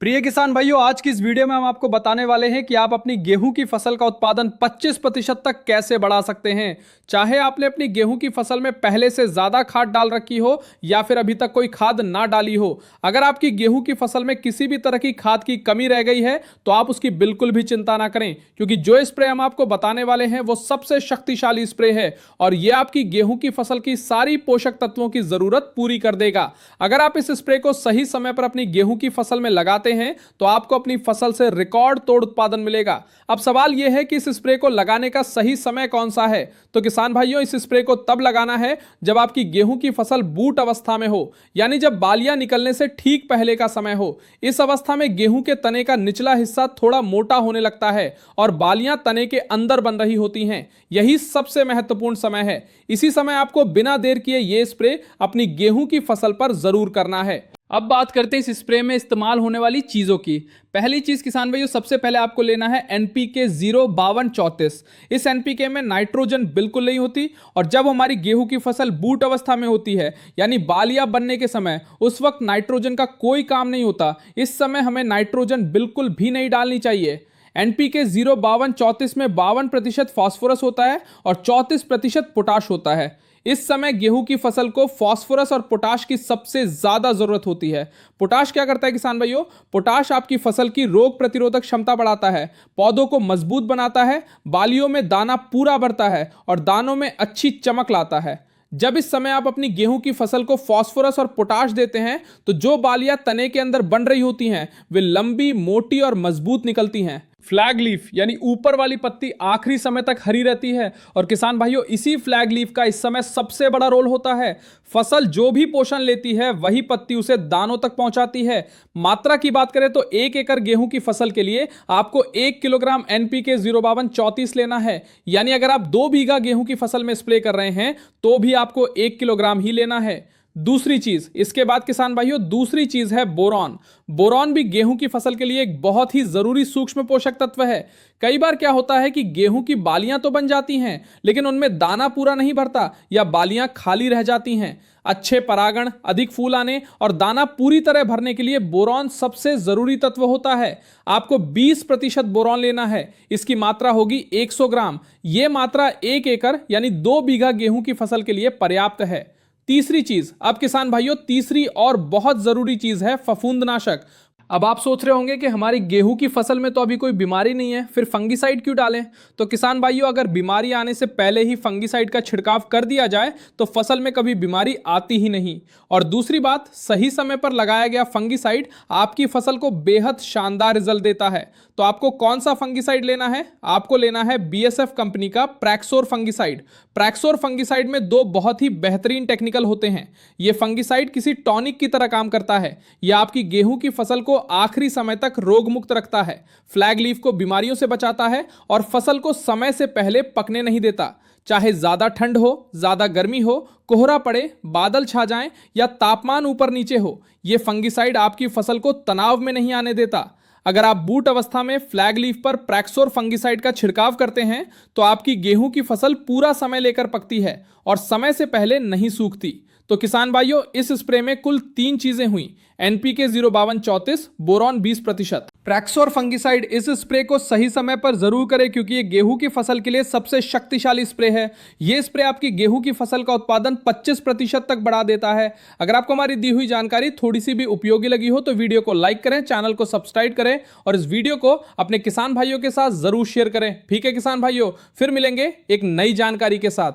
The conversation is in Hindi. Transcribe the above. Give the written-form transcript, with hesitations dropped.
प्रिय किसान भाइयों, आज की इस वीडियो में हम आपको बताने वाले हैं कि आप अपनी गेहूं की फसल का उत्पादन 25% तक कैसे बढ़ा सकते हैं। चाहे आपने अपनी गेहूं की फसल में पहले से ज्यादा खाद डाल रखी हो या फिर अभी तक कोई खाद ना डाली हो, अगर आपकी गेहूं की फसल में किसी भी तरह की खाद की कमी रह गई है तो आप उसकी बिल्कुल भी चिंता ना करें, क्योंकि जो स्प्रे हम आपको बताने वाले हैं वो सबसे शक्तिशाली स्प्रे है और यह आपकी गेहूं की फसल की सारी पोषक तत्वों की जरूरत पूरी कर देगा। अगर आप इस स्प्रे को सही समय पर अपनी गेहूं की फसल में लगाते हैं तो आपको अपनी फसल से रिकॉर्ड तोड़ उत्पादन मिलेगा। अब सवाल यह है कि इस स्प्रे को लगाने का सही समय कौन सा है। तो किसान भाइयों, इस स्प्रे को तब लगाना है जब आपकी गेहूं की फसल बूट अवस्था में हो, यानी जब बालियां निकलने से ठीक पहले का समय हो। इस अवस्था में गेहूं के तने का निचला हिस्सा थोड़ा मोटा होने लगता है और बालियां तने के अंदर बन रही होती हैं। यही सबसे महत्वपूर्ण समय है। इसी समय आपको बिना देर किए यह स्प्रे अपनी गेहूं की फसल पर जरूर करना है। अब बात करते हैं इस स्प्रे में इस्तेमाल होने वाली चीज़ों की। पहली चीज़ किसान भाइयों, सबसे पहले आपको लेना है NPK 05234। इस NPK में नाइट्रोजन बिल्कुल नहीं होती और जब हमारी गेहूं की फसल बूट अवस्था में होती है, यानी बालियां बनने के समय, उस वक्त नाइट्रोजन का कोई काम नहीं होता। इस समय हमें नाइट्रोजन बिल्कुल भी नहीं डालनी चाहिए। NPK 05234 में 52% फास्फोरस होता है और 34% पोटाश होता है। इस समय गेहूं की फसल को फास्फोरस और पोटाश की सबसे ज्यादा जरूरत होती है। पोटाश क्या करता है किसान भाइयों? पोटाश आपकी फसल की रोग प्रतिरोधक क्षमता बढ़ाता है, पौधों को मजबूत बनाता है, बालियों में दाना पूरा भरता है और दानों में अच्छी चमक लाता है। जब इस समय आप अपनी गेहूं की फसल को फास्फोरस और पोटाश देते हैं तो जो बालियां तने के अंदर बन रही होती हैं वे लंबी, मोटी और मजबूत निकलती हैं। फ्लैग लीफ यानी ऊपर वाली पत्ती आखिरी समय तक हरी रहती है और किसान भाइयों, इसी फ्लैग लीफ का इस समय सबसे बड़ा रोल होता है। फसल जो भी पोषण लेती है वही पत्ती उसे दानों तक पहुंचाती है। मात्रा की बात करें तो 1 एकड़ गेहूं की फसल के लिए आपको 1 किलोग्राम NPK 05234 लेना है, यानी अगर आप 2 बीघा गेहूं की फसल में स्प्रे कर रहे हैं तो भी आपको 1 किलोग्राम ही लेना है। दूसरी चीज, इसके बाद किसान भाइयों, दूसरी चीज है बोरॉन। बोरॉन भी गेहूं की फसल के लिए एक बहुत ही जरूरी सूक्ष्म पोषक तत्व है। कई बार क्या होता है कि गेहूं की बालियां तो बन जाती हैं लेकिन उनमें दाना पूरा नहीं भरता या बालियां खाली रह जाती हैं। अच्छे परागण, अधिक फूल आने और दाना पूरी तरह भरने के लिए बोरॉन सबसे जरूरी तत्व होता है। आपको 20% बोरॉन लेना है। इसकी मात्रा होगी 100 ग्राम। यह मात्रा 1 एकड़ यानी 2 बीघा गेहूं की फसल के लिए पर्याप्त है। तीसरी चीज, अब किसान भाइयों, तीसरी और बहुत जरूरी चीज है फफूंदनाशक। अब आप सोच रहे होंगे कि हमारी गेहूं की फसल में तो अभी कोई बीमारी नहीं है, फिर फंगीसाइड क्यों डालें? तो किसान भाइयों, अगर बीमारी आने से पहले ही फंगीसाइड का छिड़काव कर दिया जाए तो फसल में कभी बीमारी आती ही नहीं। और दूसरी बात, सही समय पर लगाया गया फंगीसाइड आपकी फसल को बेहद शानदार रिजल्ट देता है। तो आपको कौन सा फंगीसाइड लेना है? आपको लेना है BSF कंपनी का प्रैक्सोर फंगीसाइड। प्रैक्सोर फंगीसाइड में 2 बहुत ही बेहतरीन टेक्निकल होते हैं। यह फंगीसाइड किसी टॉनिक की तरह काम करता है। यह आपकी गेहूं की फसल को आखिरी समय तक रोग मुक्त रखता है, फ्लैग लीफ को बीमारियों से बचाता है और फसल को समय से पहले पकने नहीं देता। चाहे ज्यादा ठंड हो, ज्यादा गर्मी हो, कोहरा पड़े, बादल छा जाएं या तापमान ऊपर नीचे हो, यह फंगीसाइड आपकी फसल को तनाव में नहीं आने देता। अगर आप बूट अवस्था में फ्लैग लीफ पर प्रैक्सोर फंगीसाइड का छिड़काव करते हैं तो आपकी गेहूं की फसल पूरा समय लेकर पकती है और समय से पहले नहीं सूखती। तो किसान भाइयों, इस स्प्रे में कुल 3 चीजें हुई: NPK 05234, बोरॉन 20%। प्रैक्सोर फंगीसाइड इस स्प्रे को सही समय पर जरूर करें क्योंकि ये गेहूं की फसल के लिए सबसे शक्तिशाली स्प्रे है। ये स्प्रे आपकी गेहूं की फसल का उत्पादन 25% तक बढ़ा देता है। अगर आपको हमारी दी हुई जानकारी थोड़ी सी भी उपयोगी लगी हो तो वीडियो को लाइक करें, चैनल को सब्सक्राइब करें और इस वीडियो को अपने किसान भाइयों के साथ जरूर शेयर करें। ठीक है किसान भाइयों, फिर मिलेंगे एक नई जानकारी के साथ।